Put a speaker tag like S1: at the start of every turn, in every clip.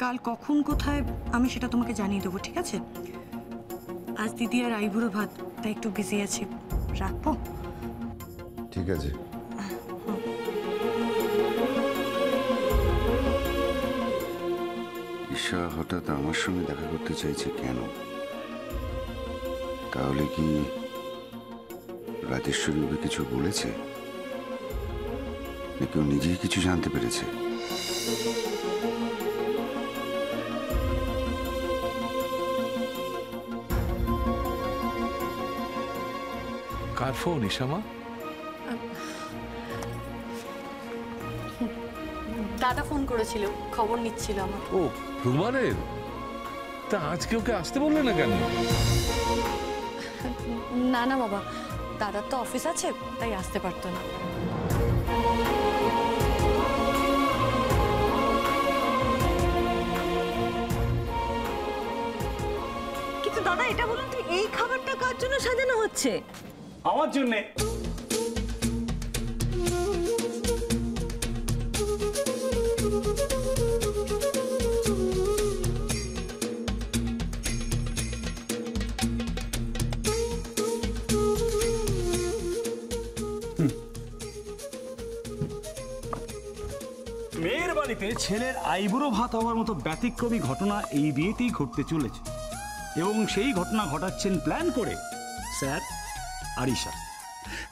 S1: কাল কখন কোথায় আমি সেটা তোমাকে জানিয়ে দেবো, ঠিক আছে? আজ দিদি আর আইবুড়ো ভাত, তাই একটু বিজি আছি, রাখবো?
S2: ঠিক আছে। ঈশা হঠাৎ আমার সঙ্গে দেখা করতে চাইছে কেন? তাহলে কি রাজেশ্বরী ওকে কিছু বলেছে, নাকি ও নিজেই কিছু জানতে পেরেছে?
S3: কার ফোন ঈশামা?
S1: দাদা ফোন করেছিল, খবর নিচ্ছিল আমার।
S3: ও রুমানের? তা আজকে ওকে আসতে বললে না কেন?
S1: না না বাবা, দাদার তো অফিস আছে, তাই আসতে পারতো না।
S4: কিন্তু দাদা এটা বলুন তো, এই খাবারটা কার জন্য সাজানো হচ্ছে?
S5: আমার জন্য। মেয়ের বাড়িতে ছেলের আইবুড়ো ভাত হওয়ার মতো ব্যতিক্রমী ঘটনা এই বিয়েতেই ঘটতে চলেছে, এবং সেই ঘটনা ঘটাচ্ছেন প্ল্যান করে স্যার আর ঈশা।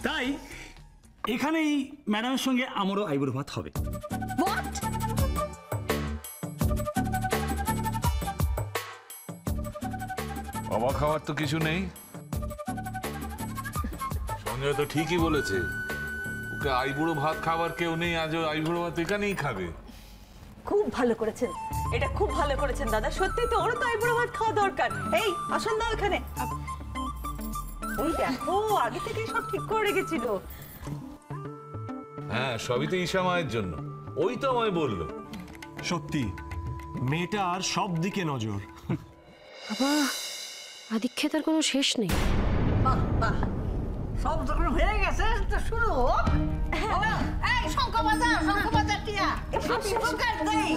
S5: তাই এখানেই ম্যাডামের সঙ্গে আমারও আইবুড়ো ভাত হবে।
S3: অবাক হওয়ার তো কিছু নেই। সঞ্জয় তো ঠিকই বলেছে, ওকে আইবুড়ো ভাত খাবার কেউ নেই, আজও আইবুড়ো ভাত এখানেই খাবে।
S4: খুব ভালো করেছেন, এটা খুব ভালো করেছেন দাদা, সত্যি তো ওর তো আইবুড়ো ভাত খাওয়া দরকার। এই আসুন না এখানে। ওই দেখো আগে থেকে সব ঠিক করে রেখেছিল।
S3: হ্যাঁ, সবই তো ঈশা মায়ের জন্য, ওই তো আমায় বললো।
S5: সত্যি মেয়েটার সব দিকে নজর।
S6: বাবা, আদিক্ষেতার কোনো শেষ নেই।
S4: বাহ বাহ, সব যখন হয়ে গেছে তো শুরু হোক। এই শঙ্খ বাজা টিয়া, এই শঙ্খ দেই।